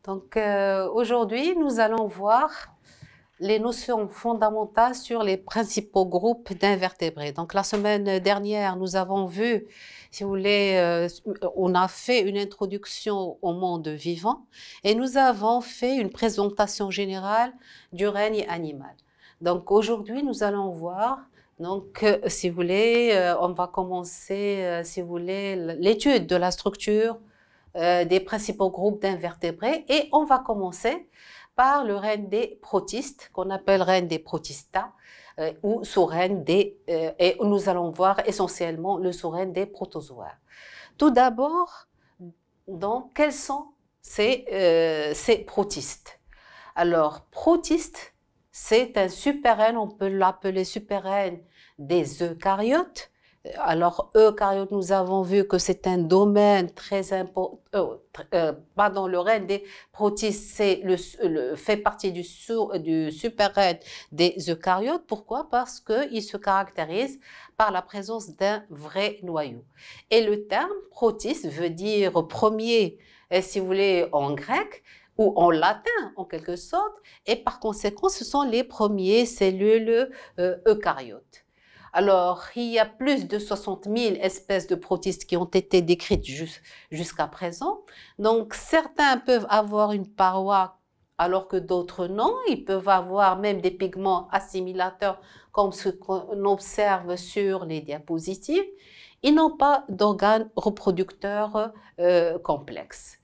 Donc aujourd'hui, nous allons voir les notions fondamentales sur les principaux groupes d'invertébrés. Donc la semaine dernière, nous avons vu, si vous voulez, on a fait une introduction au monde vivant et nous avons fait une présentation générale du règne animal. Donc aujourd'hui, nous allons voir, donc si vous voulez, on va commencer, si vous voulez, l'étude de la structure des principaux groupes d'invertébrés et on va commencer par le règne des protistes, qu'on appelle règne des protistas, ou sous-règne et nous allons voir essentiellement le sous-règne des protozoaires. Tout d'abord, donc, quels sont ces protistes? Alors, protiste, c'est un super-règne, on peut l'appeler super-règne des eucaryotes. Alors, eucaryotes, nous avons vu que c'est un domaine très important. Pardon, le règne des protistes fait partie du super-règne des eucaryotes. Pourquoi? Parce qu'il se caractérise par la présence d'un vrai noyau. Et le terme protiste veut dire premier, si vous voulez, en grec, ou en latin en quelque sorte, et par conséquent, ce sont les premiers cellules eucaryotes. Alors, il y a plus de 60 000 espèces de protistes qui ont été décrites jusqu'à présent. Donc, certains peuvent avoir une paroi alors que d'autres non. Ils peuvent avoir même des pigments assimilateurs comme ce qu'on observe sur les diapositives. Ils n'ont pas d'organes reproducteurs complexes.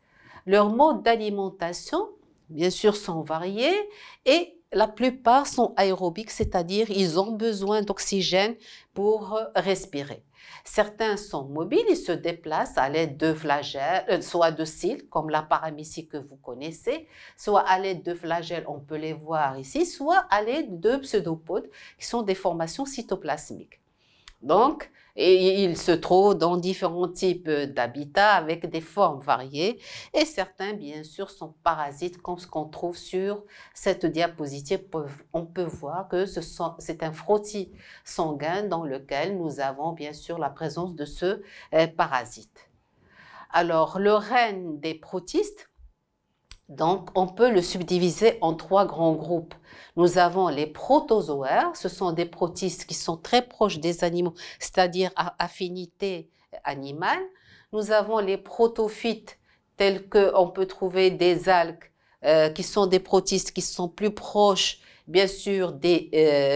Leurs modes d'alimentation, bien sûr, sont variés et la plupart sont aérobiques, c'est-à-dire ils ont besoin d'oxygène pour respirer. Certains sont mobiles, ils se déplacent à l'aide de flagelles, soit de cils, comme la paramécie que vous connaissez, soit à l'aide de flagelles, on peut les voir ici, soit à l'aide de pseudopodes, qui sont des formations cytoplasmiques. Donc, ils se trouvent dans différents types d'habitats avec des formes variées et certains, bien sûr, sont parasites comme ce qu'on trouve sur cette diapositive. On peut voir que c'est un frottis sanguin dans lequel nous avons, bien sûr, la présence de ce parasite. Alors, le règne des protistes, donc, on peut le subdiviser en trois grands groupes. Nous avons les protozoaires, ce sont des protistes qui sont très proches des animaux, c'est-à-dire à affinité animale. Nous avons les protophytes, tels qu'on peut trouver des algues, qui sont des protistes qui sont plus proches, bien sûr, des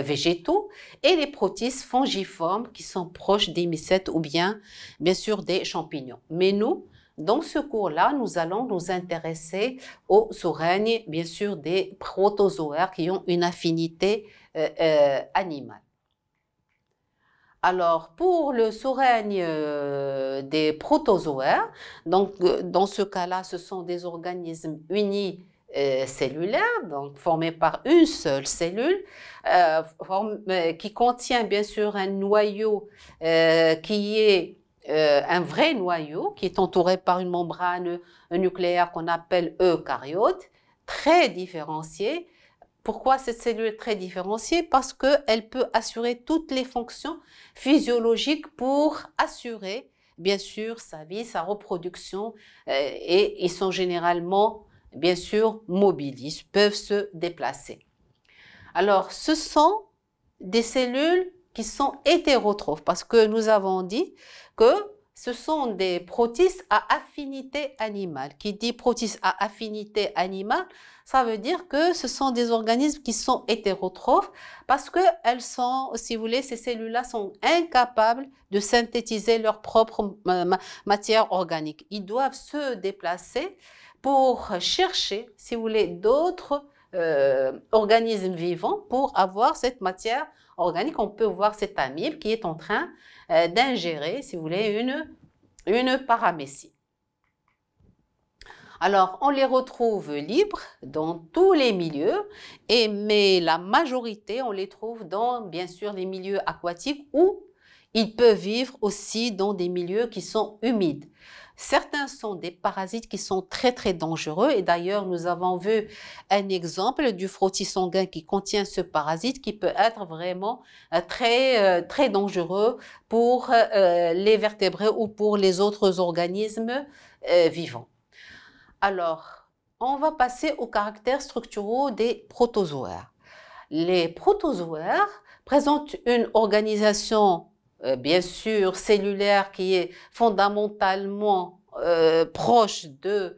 végétaux, et les protistes fongiformes qui sont proches des mycètes ou bien sûr, des champignons. Mais nous, dans ce cours-là, nous allons nous intéresser au sous-règne, bien sûr, des protozoaires qui ont une affinité animale. Alors, pour le sous-règne des protozoaires, donc dans ce cas-là, ce sont des organismes unicellulaires, donc formés par une seule cellule, qui contient bien sûr un noyau qui est un vrai noyau qui est entouré par une membrane nucléaire qu'on appelle eucaryote, très différenciée. Pourquoi cette cellule est très différenciée? Parce qu'elle peut assurer toutes les fonctions physiologiques pour assurer, bien sûr, sa vie, sa reproduction, et ils sont généralement, bien sûr, mobiles, ils peuvent se déplacer. Alors, ce sont des cellules qui sont hétérotrophes parce que nous avons dit que ce sont des protistes à affinité animale. Qui dit protistes à affinité animale, ça veut dire que ce sont des organismes qui sont hétérotrophes parce que elles sont, si vous voulez, ces cellules-là sont incapables de synthétiser leur propre matière organique. Ils doivent se déplacer pour chercher, si vous voulez, d'autres organismes vivants pour avoir cette matière organique. On peut voir cette amibe qui est en train d'ingérer, si vous voulez, une paramécie. Alors, on les retrouve libres dans tous les milieux, mais la majorité, on les trouve dans, bien sûr, les milieux aquatiques où ils peuvent vivre aussi dans des milieux qui sont humides. Certains sont des parasites qui sont très très dangereux et d'ailleurs nous avons vu un exemple du frottis sanguin qui contient ce parasite qui peut être vraiment très dangereux pour les vertébrés ou pour les autres organismes vivants. Alors, on va passer aux caractères structuraux des protozoaires. Les protozoaires présentent une organisation, bien sûr, cellulaire qui est fondamentalement proche de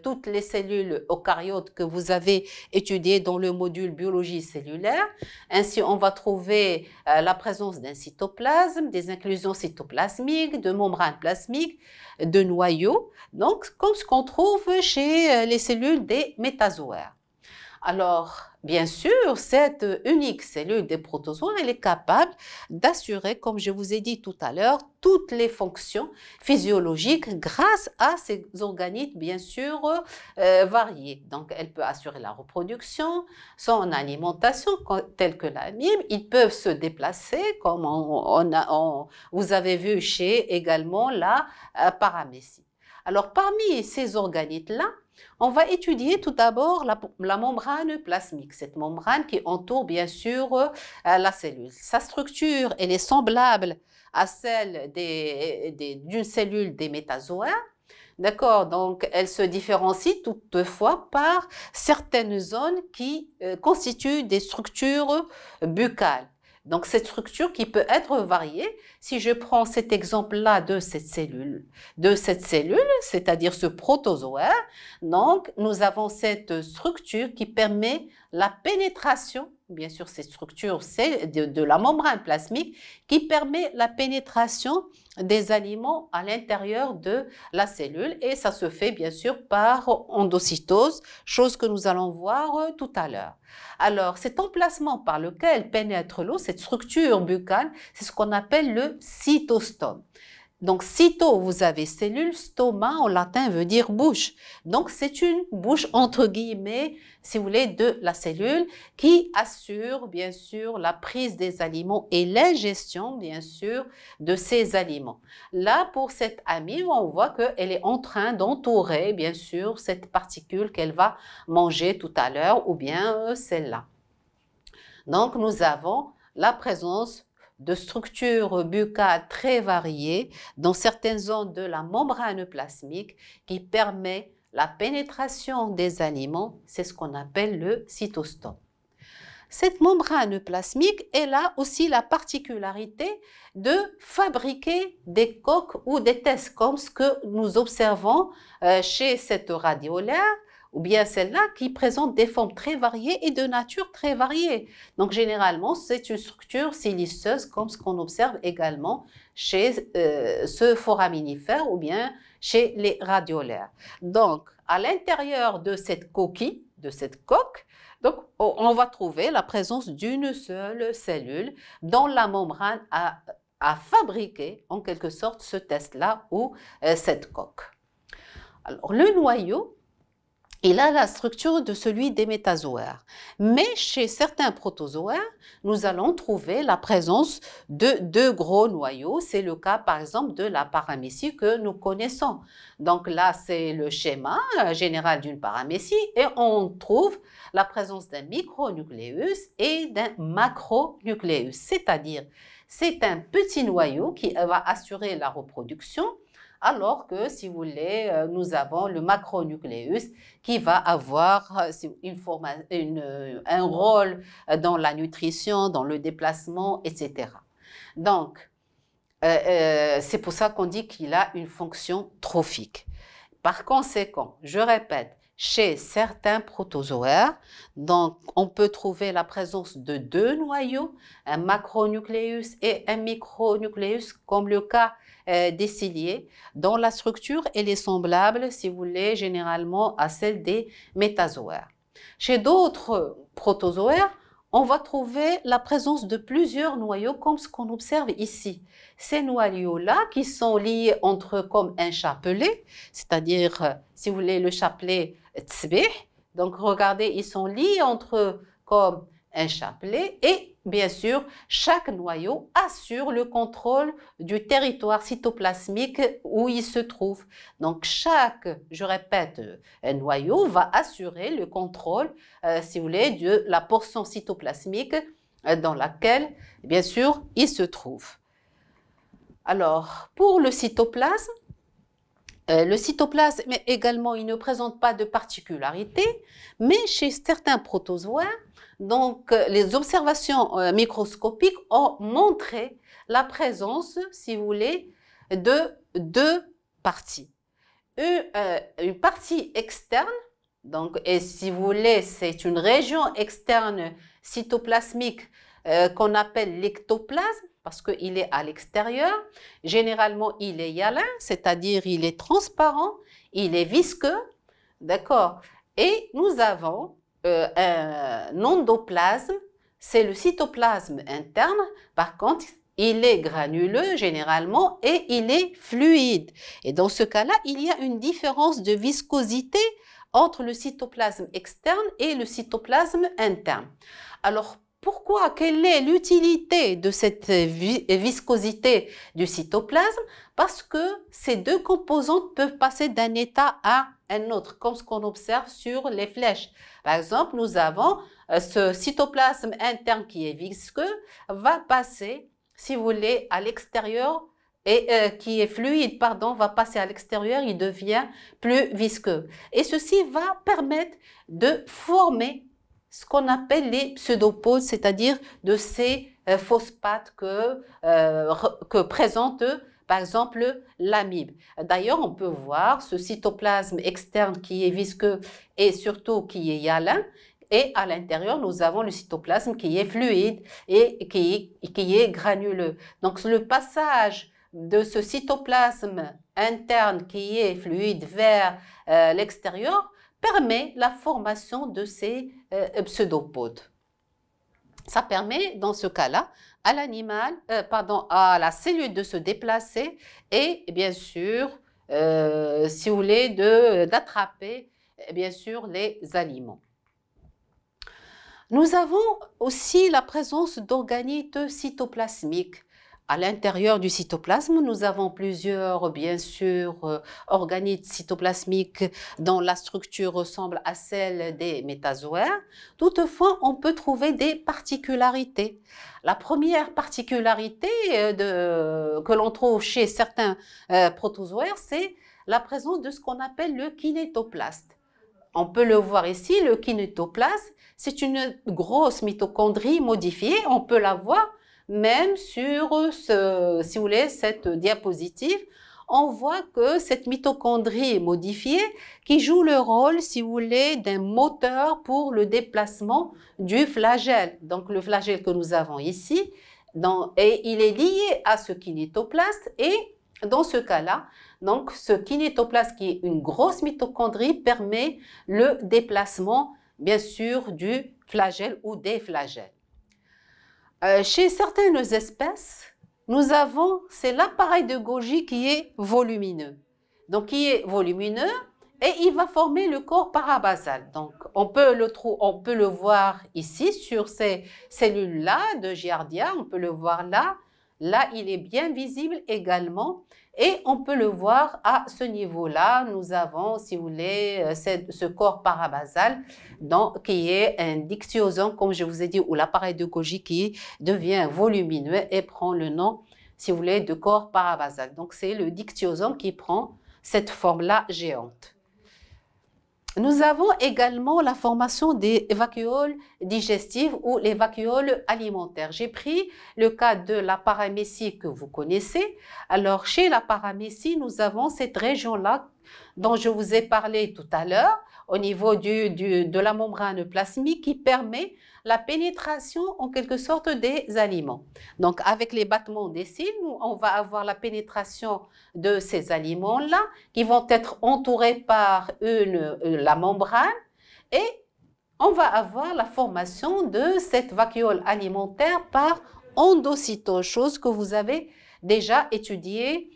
toutes les cellules eucaryotes que vous avez étudiées dans le module biologie cellulaire. Ainsi, on va trouver la présence d'un cytoplasme, des inclusions cytoplasmiques, de membranes plasmiques, de noyaux, donc comme ce qu'on trouve chez les cellules des métazoaires. Alors, bien sûr, cette unique cellule des protozoaires, elle est capable d'assurer, comme je vous ai dit tout à l'heure, toutes les fonctions physiologiques grâce à ces organites, bien sûr, variés. Donc, elle peut assurer la reproduction, son alimentation, telle que la mime. Ils peuvent se déplacer, comme vous avez vu chez également la paramécie. Alors, parmi ces organites-là, on va étudier tout d'abord la membrane plasmique, cette membrane qui entoure bien sûr la cellule. Sa structure, elle est semblable à celle d'une cellule des métazoaires. D'accord, donc elle se différencie toutefois par certaines zones qui constituent des structures buccales. Donc, cette structure qui peut être variée, si je prends cet exemple-là de cette cellule, c'est-à-dire ce protozoaire, donc nous avons cette structure qui permet la pénétration, bien sûr cette structure c'est de la membrane plasmique, qui permet la pénétration des aliments à l'intérieur de la cellule et ça se fait bien sûr par endocytose, chose que nous allons voir tout à l'heure. Alors, cet emplacement par lequel pénètre l'eau, cette structure buccale, c'est ce qu'on appelle le cytostome. Donc, cyto, vous avez cellule, stoma en latin veut dire bouche. Donc, c'est une bouche entre guillemets, si vous voulez, de la cellule qui assure bien sûr la prise des aliments et l'ingestion bien sûr de ces aliments. Là, pour cette amide, on voit qu'elle est en train d'entourer bien sûr cette particule qu'elle va manger tout à l'heure ou bien celle-là. Donc, nous avons la présence de structures buccales très variées dans certaines zones de la membrane plasmique qui permet la pénétration des aliments, c'est ce qu'on appelle le cytostome. Cette membrane plasmique, elle a aussi la particularité de fabriquer des coques ou des tests comme ce que nous observons chez cette radiolaire, ou bien celle-là qui présente des formes très variées et de nature très variée. Donc généralement, c'est une structure siliceuse comme ce qu'on observe également chez ce foraminifère ou bien chez les radiolaires. Donc à l'intérieur de cette coquille, de cette coque, donc on va trouver la présence d'une seule cellule dont la membrane a fabriqué en quelque sorte ce test-là ou cette coque. Alors le noyau, il a la structure de celui des métazoaires. Mais chez certains protozoaires, nous allons trouver la présence de deux gros noyaux. C'est le cas par exemple de la paramécie que nous connaissons. Donc là, c'est le schéma général d'une paramécie et on trouve la présence d'un micronucléus et d'un macronucléus. C'est-à-dire, c'est un petit noyau qui va assurer la reproduction, alors que, si vous voulez, nous avons le macronucléus qui va avoir un rôle dans la nutrition, dans le déplacement, etc. Donc, c'est pour ça qu'on dit qu'il a une fonction trophique. Par conséquent, je répète, chez certains protozoaires, donc on peut trouver la présence de deux noyaux, un macronucléus et un micronucléus, comme le cas des ciliés, dont la structure elle est semblable, si vous voulez, généralement à celle des métazoaires. Chez d'autres protozoaires, on va trouver la présence de plusieurs noyaux comme ce qu'on observe ici. Ces noyaux-là qui sont liés entre eux comme un chapelet, c'est-à-dire, si vous voulez, le chapelet tsbih. Donc, regardez, ils sont liés entre eux comme un chapelet et, bien sûr, chaque noyau assure le contrôle du territoire cytoplasmique où il se trouve. Donc, je répète, un noyau va assurer le contrôle, si vous voulez, de la portion cytoplasmique dans laquelle, bien sûr, il se trouve. Alors, pour le cytoplasme, Le cytoplasme également, il ne présente pas de particularité, mais chez certains protozoaires, donc les observations microscopiques ont montré la présence, si vous voulez, de deux parties. Une partie externe, donc, et si vous voulez, c'est une région externe cytoplasmique qu'on appelle l'ectoplasme, parce qu'il est à l'extérieur. Généralement, il est hyalin, c'est-à-dire il est transparent, il est visqueux, d'accord? Et nous avons un endoplasme, c'est le cytoplasme interne. Par contre, il est granuleux généralement et il est fluide. Et dans ce cas-là, il y a une différence de viscosité entre le cytoplasme externe et le cytoplasme interne. Alors, pourquoi? Quelle est l'utilité de cette viscosité du cytoplasme? Parce que ces deux composantes peuvent passer d'un état à un autre, comme ce qu'on observe sur les flèches. Par exemple, nous avons ce cytoplasme interne qui est visqueux, va passer, si vous voulez, à l'extérieur, et qui est fluide, pardon, va passer à l'extérieur, il devient plus visqueux. Et ceci va permettre de former ce qu'on appelle les pseudopodes, c'est-à-dire de ces phosphates que présente, par exemple, l'amibe. D'ailleurs, on peut voir ce cytoplasme externe qui est visqueux et surtout qui est hyalin. Et à l'intérieur, nous avons le cytoplasme qui est fluide et qui est granuleux. Donc, le passage de ce cytoplasme interne qui est fluide vers l'extérieur permet la formation de ces pseudopodes. Ça permet, dans ce cas-là, à l'animal, à la cellule de se déplacer et, bien sûr, si vous voulez, d'attraper, bien sûr, les aliments. Nous avons aussi la présence d'organites cytoplasmiques. À l'intérieur du cytoplasme, nous avons plusieurs, bien sûr, organites cytoplasmiques dont la structure ressemble à celle des métazoaires. Toutefois, on peut trouver des particularités. La première particularité que l'on trouve chez certains protozoaires, c'est la présence de ce qu'on appelle le kinétoplaste. On peut le voir ici, le kinétoplaste, c'est une grosse mitochondrie modifiée, on peut la voir même sur, si vous voulez, cette diapositive, on voit que cette mitochondrie modifiée qui joue le rôle, si vous voulez, d'un moteur pour le déplacement du flagelle. Donc le flagelle que nous avons ici, et il est lié à ce kinétoplaste et dans ce cas-là, donc ce kinétoplaste qui est une grosse mitochondrie permet le déplacement, bien sûr, du flagelle ou des flagelles. Chez certaines espèces, nous avons, c'est l'appareil de Golgi qui est volumineux. Donc, qui est volumineux et il va former le corps parabasal. Donc, on peut le voir ici sur ces cellules-là de Giardia, on peut le voir là. Là, il est bien visible également. Et on peut le voir à ce niveau-là. Nous avons, si vous voulez, ce corps parabasal qui est un dictyosome, comme je vous ai dit, ou l'appareil de Golgi qui devient volumineux et prend le nom, si vous voulez, de corps parabasal. Donc, c'est le dictyosome qui prend cette forme-là géante. Nous avons également la formation des vacuoles digestives ou les vacuoles alimentaires. J'ai pris le cas de la paramécie que vous connaissez. Alors, chez la paramécie, nous avons cette région-là dont je vous ai parlé tout à l'heure, au niveau de la membrane plasmique qui permet la pénétration en quelque sorte des aliments. Donc avec les battements des cils, on va avoir la pénétration de ces aliments-là qui vont être entourés par la membrane et on va avoir la formation de cette vacuole alimentaire par endocytose, chose que vous avez déjà étudiée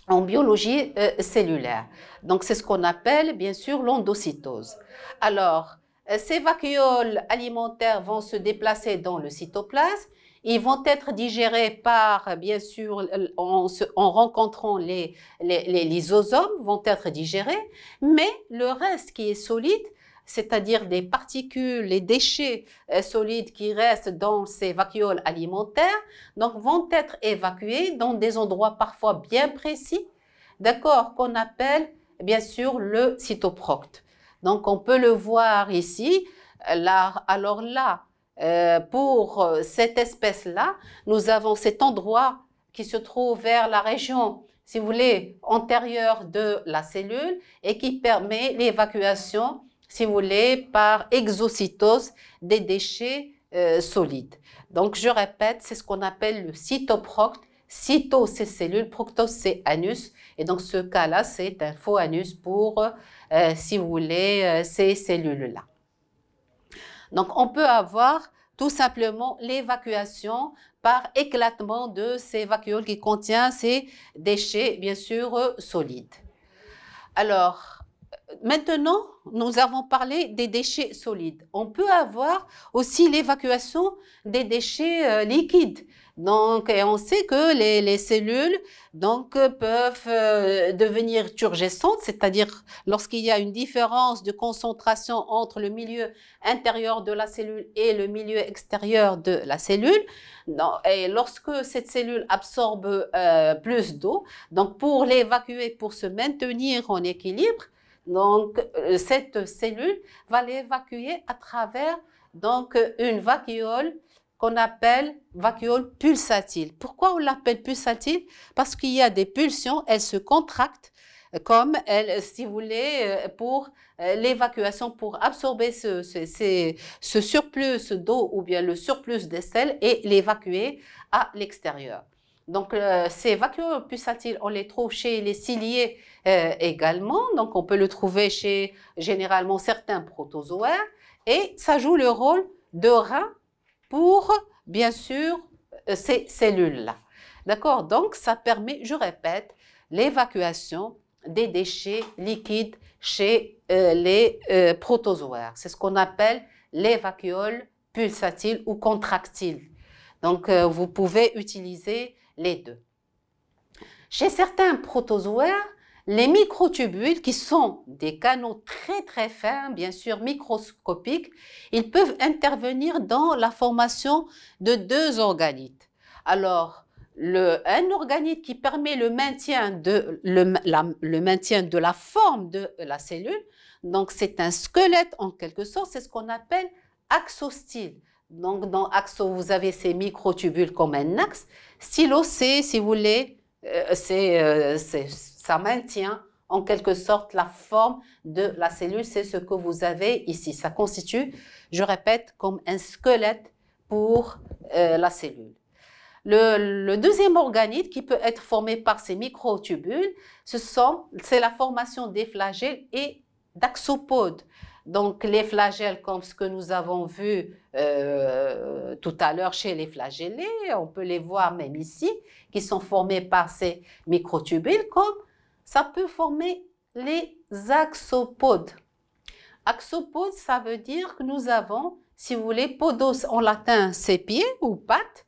en biologie cellulaire. Donc, c'est ce qu'on appelle, bien sûr, l'endocytose. Alors, ces vacuoles alimentaires vont se déplacer dans le cytoplasme. Ils vont être digérés par, bien sûr, en rencontrant les lysosomes, vont être digérés. Mais le reste qui est solide, c'est-à-dire des particules, les déchets solides qui restent dans ces vacuoles alimentaires, donc vont être évacués dans des endroits parfois bien précis, d'accord, qu'on appelle bien sûr le cytoprocte. Donc, on peut le voir ici. Là, alors là, pour cette espèce-là, nous avons cet endroit qui se trouve vers la région, si vous voulez, antérieure de la cellule et qui permet l'évacuation, si vous voulez, par exocytose des déchets solides. Donc, je répète, c'est ce qu'on appelle le cytoprocte. Cyto, c'est cellule, proctos, c'est anus. Et dans ce cas-là, c'est un faux anus pour, si vous voulez, ces cellules-là. Donc, on peut avoir tout simplement l'évacuation par éclatement de ces vacuoles qui contiennent ces déchets, bien sûr, solides. Alors, maintenant, nous avons parlé des déchets solides. On peut avoir aussi l'évacuation des déchets liquides. Donc, et on sait que les cellules peuvent devenir turgescentes, c'est-à-dire lorsqu'il y a une différence de concentration entre le milieu intérieur de la cellule et le milieu extérieur de la cellule. Et lorsque cette cellule absorbe plus d'eau, donc pour l'évacuer, pour se maintenir en équilibre, donc cette cellule va l'évacuer à travers donc une vacuole qu'on appelle vacuole pulsatile. Pourquoi on l'appelle pulsatile? Parce qu'il y a des pulsions, elles se contractent comme elles, si vous voulez, pour l'évacuation, pour absorber ce surplus d'eau ou bien le surplus des sels et l'évacuer à l'extérieur. Donc, ces vacuoles pulsatiles, on les trouve chez les ciliés également. Donc, on peut le trouver chez généralement certains protozoaires. Et ça joue le rôle de rein pour, bien sûr, ces cellules-là. D'accord? Donc, ça permet, je répète, l'évacuation des déchets liquides chez les protozoaires. C'est ce qu'on appelle les vacuoles pulsatiles ou contractiles. Donc, vous pouvez utiliser les deux. Chez certains protozoaires, les microtubules, qui sont des canaux très très fins, bien sûr microscopiques, ils peuvent intervenir dans la formation de deux organites. Alors, un organite qui permet le maintien de la forme de la cellule, donc c'est un squelette en quelque sorte, c'est ce qu'on appelle axostyle. Donc, dans axo, vous avez ces microtubules comme un axe. Stylo, c'est, si vous voulez, ça maintient en quelque sorte la forme de la cellule. C'est ce que vous avez ici. Ça constitue, je répète, comme un squelette pour la cellule. Le deuxième organite qui peut être formé par ces microtubules, c'est la formation des flagelles et d'axopodes. Donc, les flagelles, comme ce que nous avons vu tout à l'heure chez les flagellés, on peut les voir même ici, qui sont formés par ces microtubules, comme ça peut former les axopodes. Axopodes, ça veut dire que nous avons, si vous voulez, podos en latin, c'est pieds ou pattes,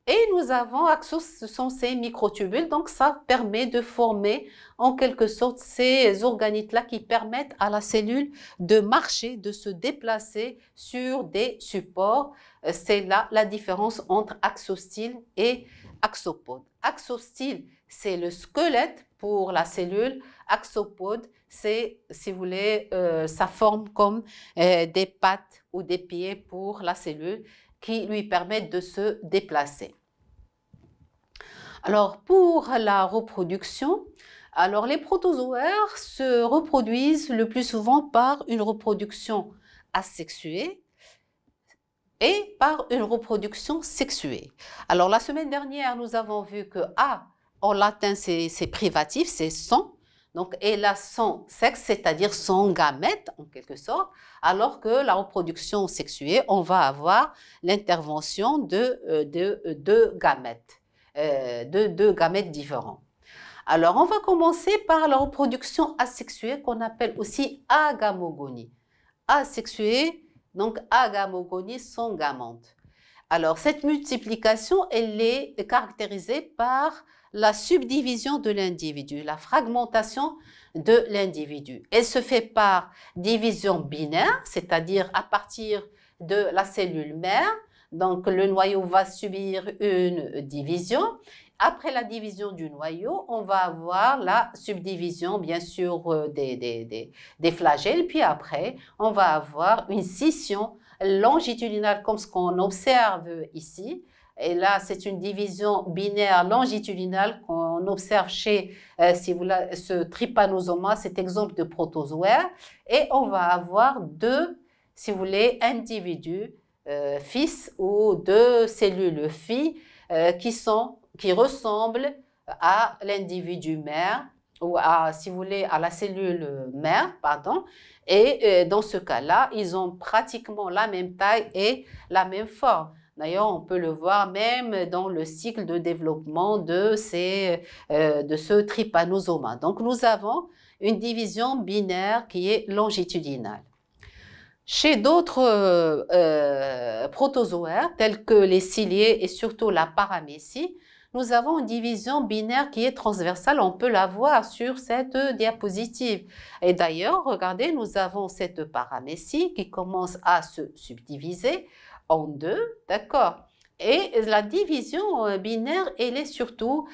et nous avons axos, ce sont ces microtubules, donc ça permet de former en quelque sorte ces organites-là qui permettent à la cellule de marcher, de se déplacer sur des supports. C'est là la différence entre axostyle et axopode. Axostyle, c'est le squelette pour la cellule. Axopode, c'est, si vous voulez, ça forme comme des pattes ou des pieds pour la cellule qui lui permettent de se déplacer. Alors, pour la reproduction, alors les protozoaires se reproduisent le plus souvent par une reproduction asexuée et par une reproduction sexuée. Alors, la semaine dernière, nous avons vu que A, en latin, c'est privatif, c'est son. Donc, et là, son sexe, c'est-à-dire son gamète, en quelque sorte, alors que la reproduction sexuée, on va avoir l'intervention de deux gamètes, deux gamètes différents. Alors, on va commencer par la reproduction asexuée, qu'on appelle aussi agamogonie. Asexuée, donc agamogonie, sans gamante. Alors, cette multiplication, elle est caractérisée par la subdivision de l'individu, la fragmentation de l'individu. Elle se fait par division binaire, c'est-à-dire à partir de la cellule mère. Donc, le noyau va subir une division Après la division du noyau, on va avoir la subdivision, bien sûr, des flagelles. Puis après, on va avoir une scission longitudinale comme ce qu'on observe ici. Et là, c'est une division binaire longitudinale qu'on observe chez, si vous voulez, ce trypanosoma, cet exemple de protozoaire. Et on va avoir deux, si vous voulez, individus, fils ou deux cellules filles qui ressemblent à l'individu mère ou à, si vous voulez, à la cellule mère, pardon. Et dans ce cas-là, ils ont pratiquement la même taille et la même forme. D'ailleurs, on peut le voir même dans le cycle de développement de ce trypanosoma. Donc, nous avons une division binaire qui est longitudinale. Chez d'autres protozoaires, tels que les ciliés et surtout la paramécie, nous avons une division binaire qui est transversale. On peut la voir sur cette diapositive. Et d'ailleurs, regardez, nous avons cette paramécie qui commence à se subdiviser en deux, d'accord? Et la division binaire, elle est surtout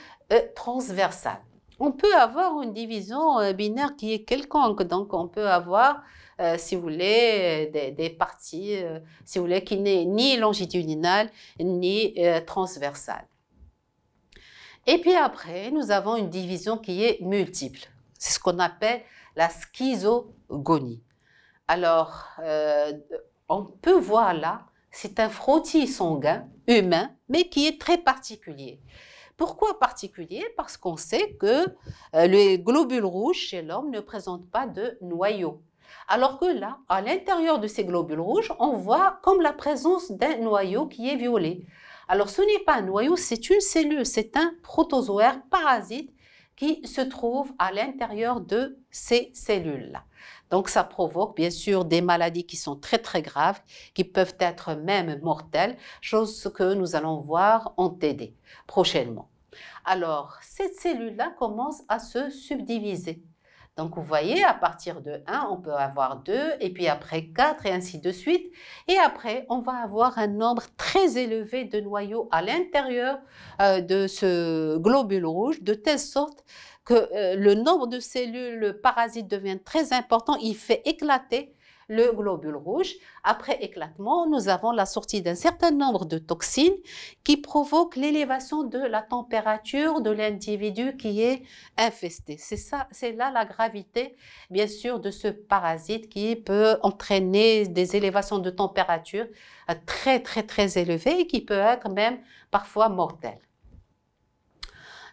transversale. On peut avoir une division binaire qui est quelconque, donc on peut avoir, si vous voulez, des parties, si vous voulez, qui n'est ni longitudinale ni transversale. Et puis après, nous avons une division qui est multiple. C'est ce qu'on appelle la schizogonie. Alors, on peut voir là, c'est un frottis sanguin humain, mais qui est très particulier. Pourquoi particulier? Parce qu'on sait que les globules rouges chez l'homme ne présentent pas de noyau. Alors que là, à l'intérieur de ces globules rouges, on voit comme la présence d'un noyau qui est violet. Alors ce n'est pas un noyau, c'est une cellule, c'est un protozoaire parasite qui se trouve à l'intérieur de ces cellules-là. Donc ça provoque bien sûr des maladies qui sont très très graves, qui peuvent être même mortelles, chose que nous allons voir en TD prochainement. Alors cette cellule-là commence à se subdiviser. Donc vous voyez, à partir de 1, on peut avoir 2, et puis après 4, et ainsi de suite. Et après, on va avoir un nombre très élevé de noyaux à l'intérieur de ce globule rouge, de telle sorte que le nombre de cellules parasites devient très important. Il fait éclater le globule rouge. Après éclatement, nous avons la sortie d'un certain nombre de toxines qui provoquent l'élévation de la température de l'individu qui est infesté. C'est là la gravité, bien sûr, de ce parasite qui peut entraîner des élévations de température très, très, très élevées et qui peut être même parfois mortelles.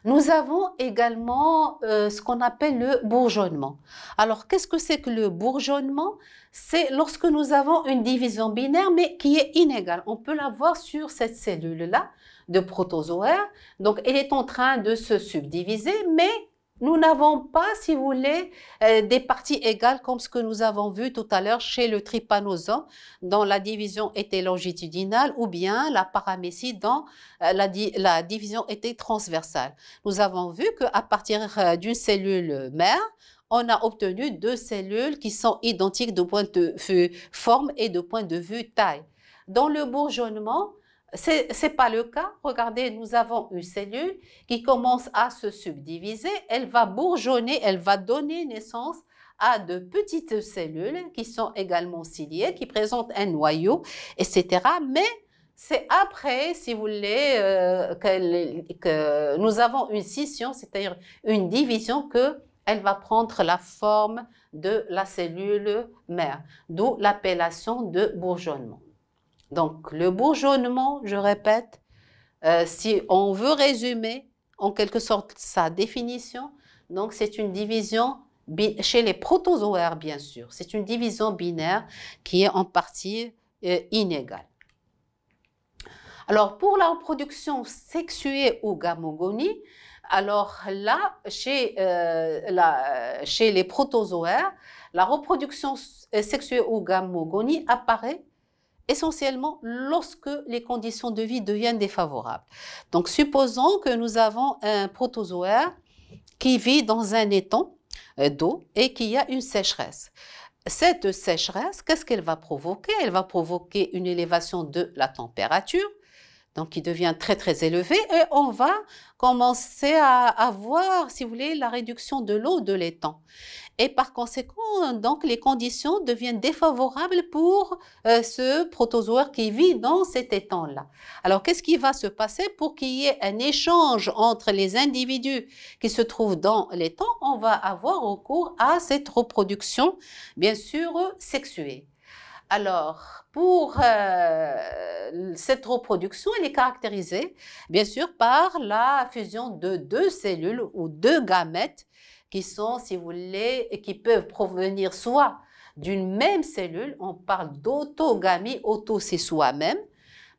Nous avons également ce qu'on appelle le bourgeonnement. Alors, qu'est-ce que c'est que le bourgeonnement? C'est lorsque nous avons une division binaire, mais qui est inégale. On peut la voir sur cette cellule-là de protozoaire. Donc, elle est en train de se subdiviser, mais nous n'avons pas, si vous voulez, des parties égales comme ce que nous avons vu tout à l'heure chez le trypanosome, dont la division était longitudinale, ou bien la paramécie, dont la division était transversale. Nous avons vu qu'à partir d'une cellule mère, on a obtenu deux cellules qui sont identiques de point de vue forme et de point de vue taille. Dans le bourgeonnement, ce n'est pas le cas. Regardez, nous avons une cellule qui commence à se subdiviser. Elle va bourgeonner, elle va donner naissance à de petites cellules qui sont également ciliées, qui présentent un noyau, etc. Mais c'est après, si vous voulez, que nous avons une scission, c'est-à-dire une division, qu'elle va prendre la forme de la cellule mère, d'où l'appellation de bourgeonnement. Donc, le bourgeonnement, je répète, si on veut résumer en quelque sorte sa définition, donc c'est une division, chez les protozoaires bien sûr, c'est une division binaire qui est en partie inégale. Alors, pour la reproduction sexuée ou gamogonie, alors là, chez les protozoaires, la reproduction sexuée ou gamogonie apparaît essentiellement lorsque les conditions de vie deviennent défavorables. Donc, supposons que nous avons un protozoaire qui vit dans un étang d'eau et qu'il y a une sécheresse. Cette sécheresse, qu'est-ce qu'elle va provoquer? Elle va provoquer une élévation de la température. donc qui devient très très élevé, et on va commencer à avoir, si vous voulez, la réduction de l'eau de l'étang. Et par conséquent, donc, les conditions deviennent défavorables pour ce protozoaire qui vit dans cet étang-là. Alors, qu'est-ce qui va se passer pour qu'il y ait un échange entre les individus qui se trouvent dans l'étang? On va avoir recours à cette reproduction, bien sûr, sexuée. Alors, pour cette reproduction, elle est caractérisée, bien sûr, par la fusion de deux cellules ou deux gamètes qui sont, si vous voulez, qui peuvent provenir soit d'une même cellule, on parle d'autogamie, auto c'est soi-même,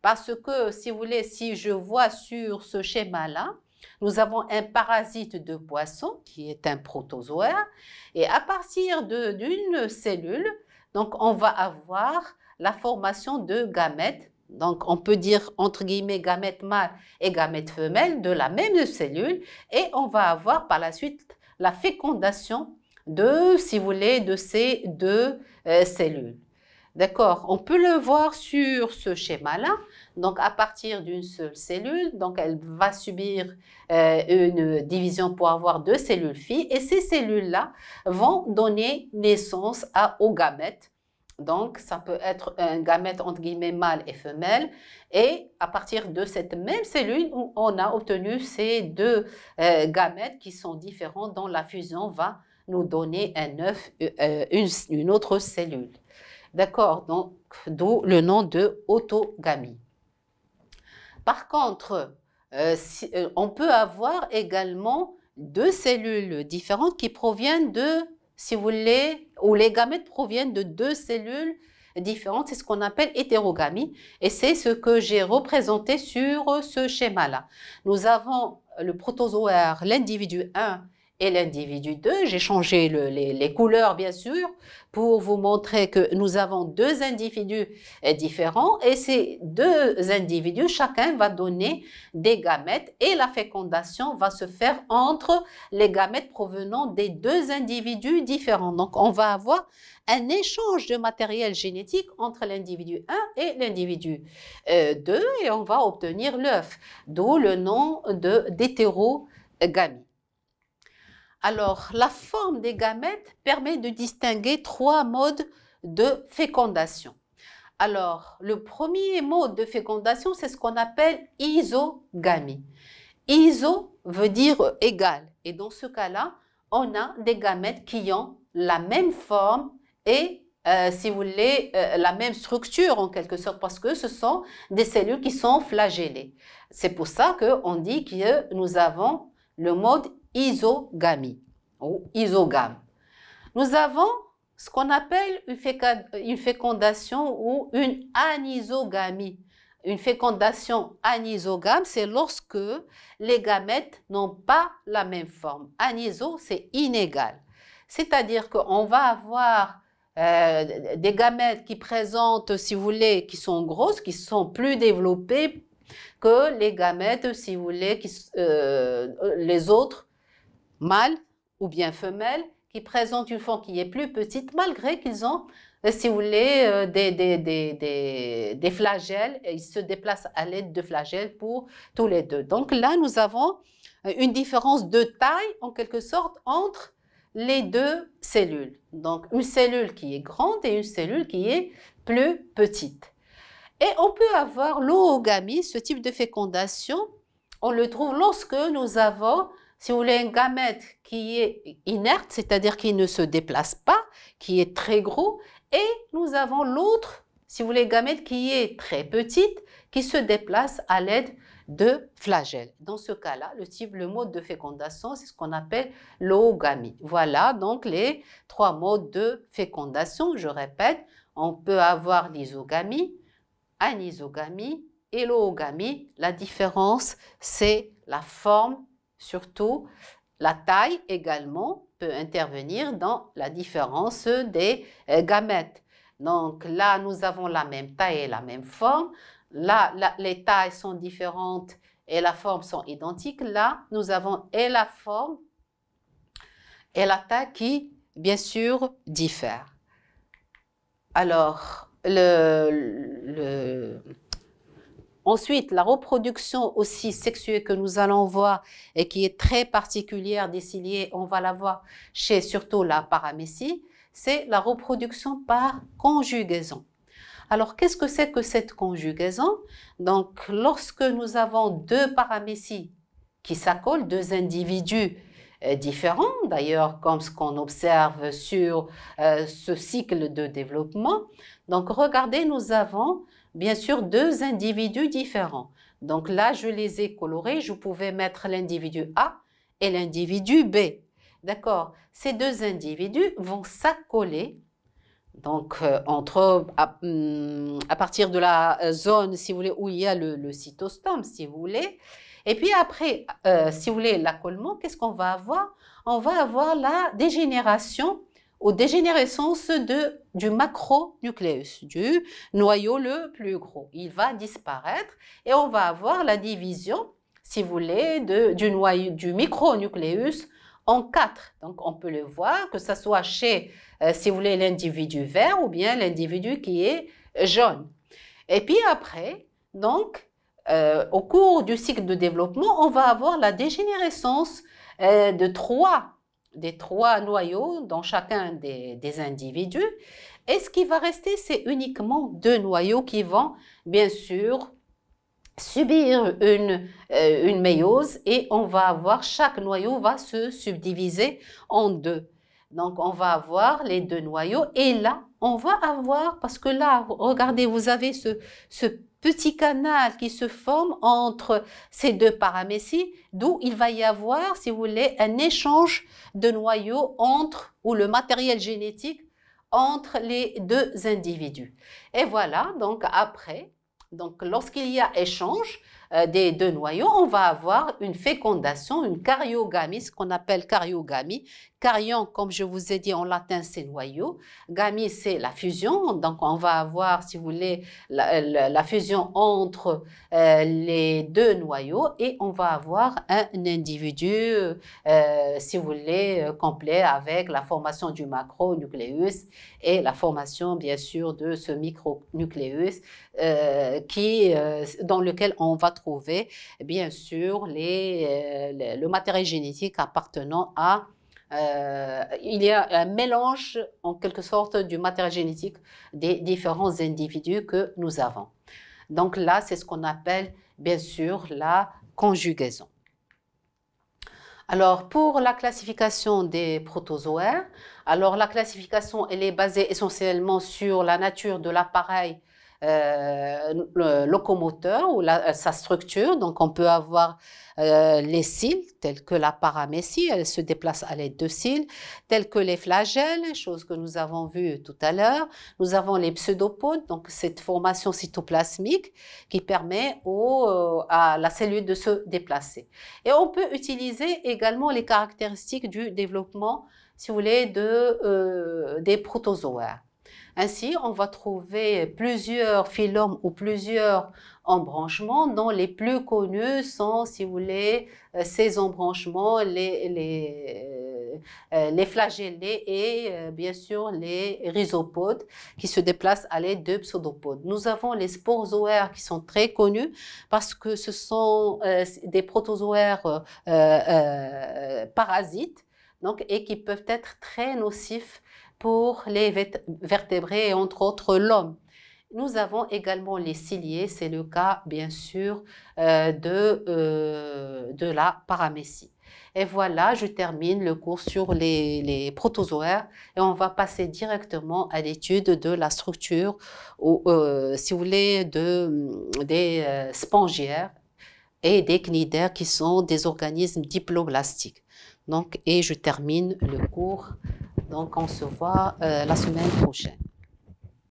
parce que, si vous voulez, si je vois sur ce schéma-là, nous avons un parasite de poisson qui est un protozoaire, et à partir d'une cellule, donc on va avoir la formation de gamètes. Donc, on peut dire, entre guillemets, gamètes mâles et gamètes femelles de la même cellule. Et on va avoir par la suite la fécondation de, si vous voulez, de ces deux cellules. D'accord? On peut le voir sur ce schéma-là. Donc, à partir d'une seule cellule, donc elle va subir une division pour avoir deux cellules filles. Et ces cellules-là vont donner naissance aux gamètes. Donc, ça peut être un gamète entre guillemets mâle et femelle. Et à partir de cette même cellule, on a obtenu ces deux gamètes qui sont différents, dont la fusion va nous donner un œuf, une autre cellule. D'accord? Donc, d'où le nom de autogamie. Par contre, on peut avoir également deux cellules différentes qui proviennent de, si vous voulez, ou les gamètes proviennent de deux cellules différentes. C'est ce qu'on appelle hétérogamie. Et c'est ce que j'ai représenté sur ce schéma-là. Nous avons le protozoaire, l'individu 1 et l'individu 2. J'ai changé les couleurs, bien sûr, pour vous montrer que nous avons deux individus différents. Et ces deux individus, chacun va donner des gamètes et la fécondation va se faire entre les gamètes provenant des deux individus différents. Donc, on va avoir un échange de matériel génétique entre l'individu 1 et l'individu 2 et on va obtenir l'œuf, d'où le nom d'hétérogamie. Alors, la forme des gamètes permet de distinguer trois modes de fécondation. Alors, le premier mode de fécondation, c'est ce qu'on appelle isogamie. Iso veut dire égal. Et dans ce cas-là, on a des gamètes qui ont la même forme et, si vous voulez, la même structure en quelque sorte, parce que ce sont des cellules qui sont flagellées. C'est pour ça qu'on dit que nous avons le mode isogamie ou isogame. Nous avons ce qu'on appelle une fécondation ou une anisogamie. Une fécondation anisogame, c'est lorsque les gamètes n'ont pas la même forme. Aniso, c'est inégal. C'est-à-dire qu'on va avoir des gamètes qui présentent, si vous voulez, qui sont grosses, qui sont plus développées que les gamètes, si vous voulez, les autres mâles ou bien femelles, qui présentent une forme qui est plus petite, malgré qu'ils ont, si vous voulez, des flagelles, et ils se déplacent à l'aide de flagelles pour tous les deux. Donc là, nous avons une différence de taille, en quelque sorte, entre les deux cellules. Donc, une cellule qui est grande et une cellule qui est plus petite. Et on peut avoir l'oogamie, ce type de fécondation, on le trouve lorsque nous avons, si vous voulez, un gamète qui est inerte, c'est-à-dire qui ne se déplace pas, qui est très gros, et nous avons l'autre, si vous voulez, gamète qui est très petite, qui se déplace à l'aide de flagelles. Dans ce cas-là, le mode de fécondation, c'est ce qu'on appelle l'oogamie. Voilà donc les trois modes de fécondation. Je répète, on peut avoir l'isogamie, anisogamie et l'oogamie. La différence, c'est la forme, surtout la taille également peut intervenir dans la différence des gamètes. Donc là, nous avons la même taille et la même forme. Là, les tailles sont différentes et la forme sont identiques. Là, nous avons et la forme et la taille qui, bien sûr, diffèrent. Alors, Ensuite, la reproduction aussi sexuée que nous allons voir et qui est très particulière des ciliés, on va la voir chez surtout la paramécie, c'est la reproduction par conjugaison. Alors, qu'est-ce que c'est que cette conjugaison? Donc, lorsque nous avons deux paramécies qui s'accolent, deux individus différents, d'ailleurs, comme ce qu'on observe sur ce cycle de développement. Donc, regardez, nous avons bien sûr deux individus différents. Donc là, je les ai colorés. Je pouvais mettre l'individu A et l'individu B. D'accord? Ces deux individus vont s'accoler. Donc, à partir de la zone, si vous voulez, où il y a le cytostome, si vous voulez. Et puis après, si vous voulez, l'accollement, qu'est-ce qu'on va avoir? On va avoir la dégénération ou dégénérescence du macronucléus, du noyau le plus gros. Il va disparaître et on va avoir la division, si vous voulez, du micronucléus en 4. Donc, on peut le voir, que ce soit chez, si vous voulez, l'individu vert ou bien l'individu qui est jaune. Et puis après, donc, au cours du cycle de développement, on va avoir la dégénérescence des trois noyaux dans chacun des individus. Et ce qui va rester, c'est uniquement deux noyaux qui vont, bien sûr, subir une méiose et on va avoir, chaque noyau va se subdiviser en deux. Donc, on va avoir les deux noyaux et là, on va avoir, parce que là, regardez, vous avez ce petit canal qui se forme entre ces deux paramécies, d'où il va y avoir, si vous voulez, un échange de noyaux ou le matériel génétique entre les deux individus. Et voilà, donc après, donc lorsqu'il y a échange des deux noyaux, on va avoir une fécondation, une caryogamie, ce qu'on appelle caryogamie. Caryon, comme je vous ai dit en latin, c'est noyau. Gamie, c'est la fusion. Donc, on va avoir, si vous voulez, la fusion entre les deux noyaux et on va avoir un individu, si vous voulez, complet avec la formation du macronucléus et la formation, bien sûr, de ce micronucléus dans lequel on va trouver, bien sûr, le matériel génétique appartenant à il y a un mélange, en quelque sorte, du matériel génétique des différents individus que nous avons. Donc là, c'est ce qu'on appelle, bien sûr, la conjugaison. Alors, pour la classification des protozoaires, alors la classification, elle est basée essentiellement sur la nature de l'appareil locomoteur ou sa structure. Donc, on peut avoir les cils, tels que la paramécie, elle se déplace à l'aide de cils, tels que les flagelles, chose que nous avons vue tout à l'heure. Nous avons les pseudopodes, donc cette formation cytoplasmique qui permet à la cellule de se déplacer. Et on peut utiliser également les caractéristiques du développement, si vous voulez, des protozoaires. Ainsi, on va trouver plusieurs phylums ou plusieurs embranchements dont les plus connus sont, si vous voulez, ces embranchements, les flagellés et bien sûr les rhizopodes qui se déplacent à l'aide de pseudopodes. Nous avons les sporozoaires qui sont très connus parce que ce sont des protozoaires parasites donc, et qui peuvent être très nocifs pour les vertébrés et entre autres l'homme. Nous avons également les ciliés, c'est le cas bien sûr de la paramécie. Et voilà, je termine le cours sur les protozoaires et on va passer directement à l'étude de la structure, ou, si vous voulez, des spongiaires et des cnidaires qui sont des organismes diploblastiques. Donc, et je termine le cours. Donc, on se voit la semaine prochaine.